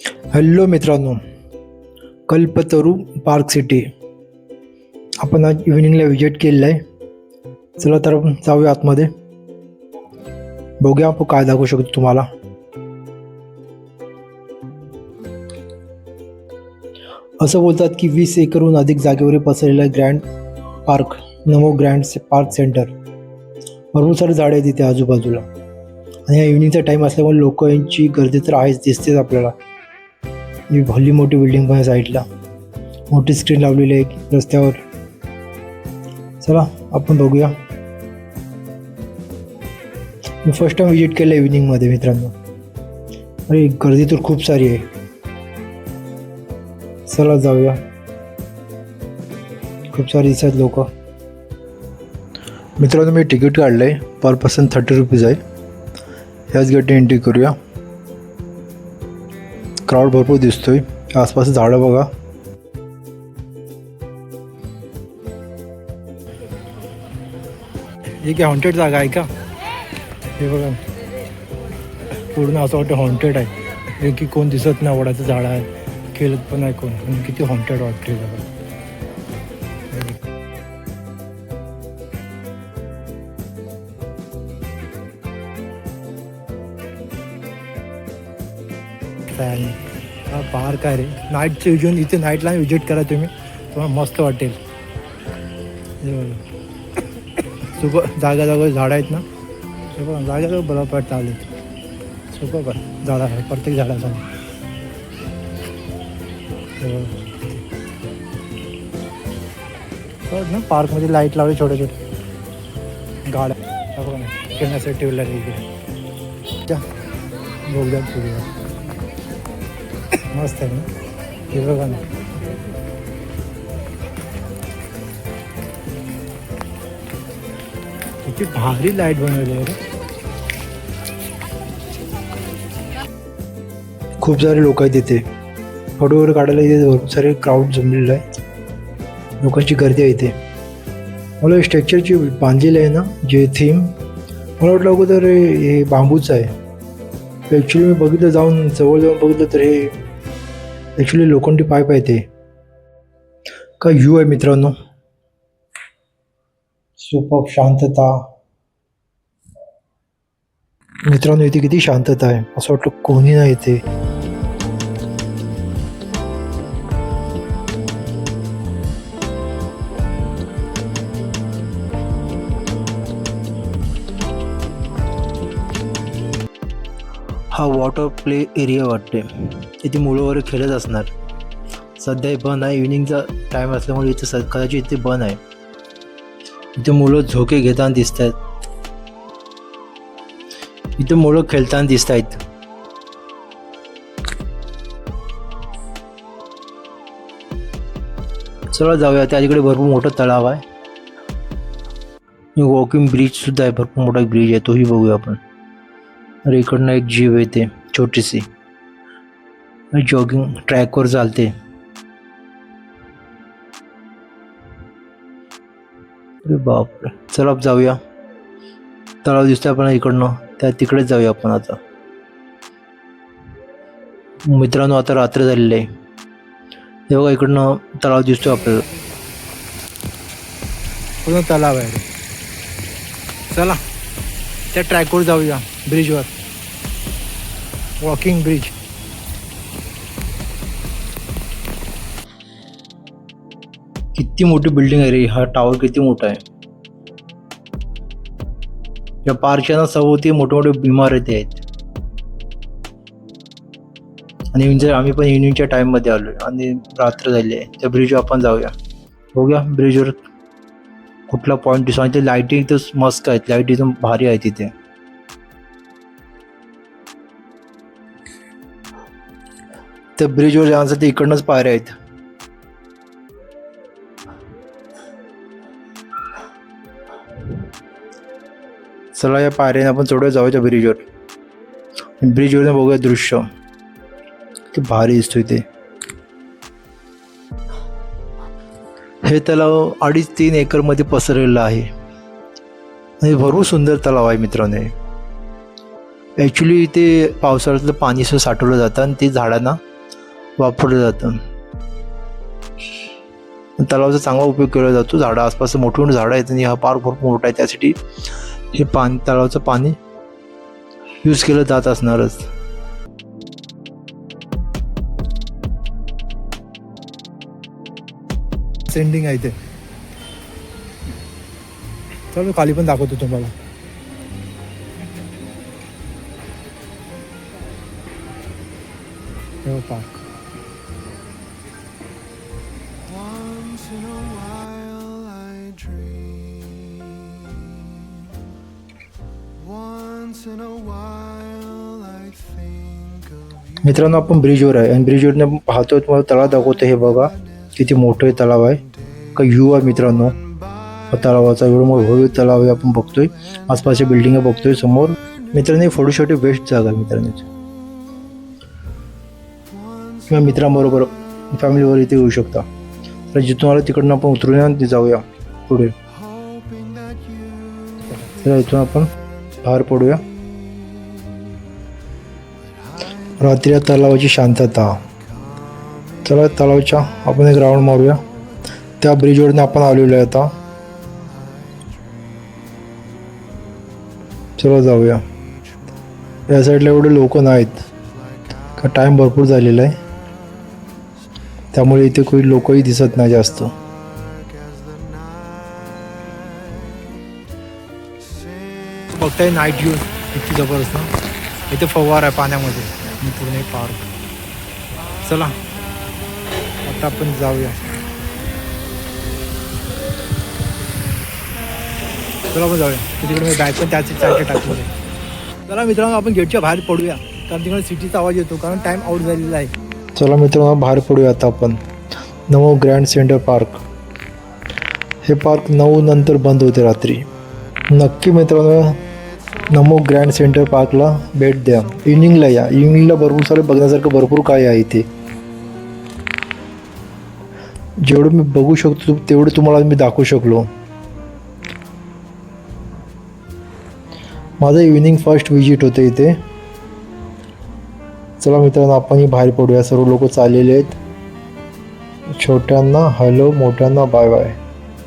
Hello मित्रांनो, Kalpataru park city आपण आज इव्हिनिंगला विजिट केलेलं आहे. चला तर आपण जाऊया आतमध्ये, बघूया आपण काय दाखवू शकतो तुम्हाला. असं बोलतात की 20 एकरहून अधिक जागेवर पसरलेला ग्रँड पार्क नमो ग्रँड पार्क सेंटर. भरपूर सारे झाडे आहेत तिथे आजूबाजूला आणि या इव्हिनिंगचा टाईम असल्यामुळे लोकांची गर्दी तर आहेच, दिसतेच आपल्याला. ही भली मोठी बिल्डिंग पण आहे, साईडला मोठी स्क्रीन लावलेली आहे रस्त्यावर. चला आपण बघूया. मी फर्स्ट टाइम विजिट केलं इव्हिनिंगमध्ये मित्रांनो. अरे गर्दी तर खूप सारी आहे. चला जाऊया. खूप सारे दिसतात लोक. मित्रांनो मी तिकीट काढलं आहे, पर पर्सन 30 रुपीज आहे. ह्याच गेटने एंट्री करूया. क्राऊड भरपूर दिसतोय. आसपास झाडं बघा. ही काय हॉन्टेड जागा आहे का? हे बघा, पूर्ण असं वाटतं हॉन्टेड आहे. हे की कोण दिसत नाही, वडाचं झाड आहे, खेळत पण नाही कोण, पण किती हॉन्टेड वाटते बघा. हा पार्क आहे रे. नाईटचे विजन इथे नाईटला विजिट करा तुम्ही, तुम्हाला मस्त वाटेल. सुपर जागा जागा झाडं आहेत ना, हे बघा जागा जागा बरोबर चालेल. सुपर बघ झाडं आहे प्रत्येक झाडाचा. ना पार्कमध्ये लाईट लावले छोटे छोटे गाड्या बघा ना, खेळण्यासाठी ठेवल्या इकडे. बघूया पुढे, मस्त आहे ना. हे बघा ना, किती भारी लाईट बनवली आहे. खूप सारे लोक आहेत तिथे, फोटो वगैरे काढायला. इथे भरपूर सारे क्राऊड जमलेलं आहे, लोकांची गर्दी आहे इथे. मला स्ट्रक्चरची बांधलेलं आहे ना जे थीम, मला वाटलं अगोदर हे बांबूच आहे. ॲक्च्युली मी बघितलं, जाऊन जवळ जाऊन बघितलं तर हे ॲक्च्युली लोखंडी पाईप आहे. ते का व्ह्यू आहे मित्रांनो, सुपर शांतता. मित्रांनो इथे किती शांतता आहे, असं वाटलं कोणी नाही इथे. हा वॉटर प्ले एरिया वाटते, इथे मुलं वगैरे खेळत असणार. सध्या हे बंद आहे, इव्हिनिंगचा टाईम असल्यामुळे इथे कदाचित इथे बंद आहे. इथे मुलं झोके घेताना दिसत आहेत, इथे मुलं खेळताना दिसत आहेत. चला जाऊया. त्या तिकडे भरपूर मोठं तलाव आहे, वॉकिंग ब्रिज सुद्धा आहे, भरपूर मोठा ब्रिज आहे, तोही बघूया आपण. अरे इकडनं एक जीव येते छोटीशी, जॉगिंग ट्रॅकवर चालते. अरे बापरे. चला जाऊया. तलाव दिसतोय आपण इकडनं, त्या तिकडेच जाऊया आपण आता. मित्रांनो आता रात्र झालेली आहे. हे बघा इकडनं तलाव दिसतोय आपल्याला, पूर्ण तलाव आहे रे. चला त्या ट्रॅकवर जाऊया, ब्रिजवर, वॉकिंग ब्रिज. किती मोठी बिल्डिंग आहे रे, हा टावर किती मोठा आहे. या पार्कच्या ना सभोवती मोठे मोठे इमारती आहेत. आणि आम्ही पण इव्हिनिंगच्या टाइममध्ये आलोय आणि रात्र झाली आहे. त्या ब्रिजवर आपण जाऊया, बघूया ब्रिजवर कुठला पॉईंट दिसतो. आणि ते लाईटिंग तर मस्त आहेत, लाईट एकदम भारी आहे तिथे. त्या ब्रिजवर जाण्यासाठी इकडनंच पायऱ्या आहेत. चला या पायऱ्याने आपण चढूया, जाऊया त्या ब्रिजवर. ब्रिजवर बघूया दृश्य, किती भारी दिसतोय ते. हे तलाव 2.5-3 एकरमध्ये पसरलेलं आहे आणि भरपूर सुंदर तलाव आहे मित्रांनो. ॲक्च्युली इथे पावसाळ्यातलं पाणी असं साठवलं जातं आणि ते झाडांना वापरलं जातं. तलावाचा चांगला उपयोग केला जातो. झाडं आसपास मोठी मोठी झाडं आहेत आणि हा पार्क भरपूर मोठा आहे, त्यासाठी हे पाणी तलावाचं पाणी यूज केलं जात असणारच. सेंडिंग आहे ते. चल मी खाली पण दाखवतो तुम्हाला. हे park. Once in a while I dream. Once in a while I think of you. मित्रांनो, आपण ब्रिजवर आहे आणि ब्रिजवरनं पाहतोय, तुम्हाला तलाव दाखवतो. हे बघा किती मोठं हे तलाव आहे. का व्ह्यू आहे मित्रांनो तलावाचा. एवढं मोठं भव्य तलाव आहे. आपण बघतोय आसपासच्या बिल्डिंग बघतोय समोर. मित्रांनो, फोटोशॉट बेस्ट जागा आहे मित्रांनो. किंवा मित्रांबरोबर फॅमिलीवर इथे येऊ शकता. तर जिथून आलं तिकडनं आपण उतरूया आणि जाऊया पुढे. तर इथून आपण बाहेर पडूया. रात्री तलावाची शांतता. चला तलावाच्या आपण एक राऊंड मारूया. त्या ब्रिजवरनं आपण आलेलो आहे आता. चला जाऊया. या साईडला एवढे लोक नाहीत का टाईम भरपूर झालेला आहे, त्यामुळे इथे काही लोकही दिसत नाही जास्त. बघताय नाईट व्ह्यू किती जबरदस्त ना. इथे फवार आहे पाण्यामध्ये आणि पूर्ण पार्क. चला आता आपण जाऊया. चला आपण जाऊया. तिकडे मी बॅग पण त्याची चालते टाकली. चला मित्रांनो, आपण गेटच्या बाहेर पडूया, कारण तिकडे सिटीचा आवाज येतो, कारण टाईम आउट झालेला आहे. चला मित्रांनो, बाहेर पडूया आता आपण. नमो ग्रँड सेंटर पार्क. हे पार्क 9 नंतर बंद होते रात्री. नक्की मित्रांनो नमो ग्रँड सेंटर पार्कला भेट द्या. इव्हनिंगला या. इव्हनिंगला भरपूर सारे बघण्यासारखं भरपूर काय आहे इथे. जेवढं मी बघू शकतो तेवढं तुम्हाला मी दाखवू शकलो. माझं इव्हनिंग फर्स्ट विजिट होतं इथे. चला मित्रांनो, आपणही बाहेर पडूया. सर्व लोक चाललेले आहेत. छोट्यांना हॅलो, मोठ्यांना बाय बाय.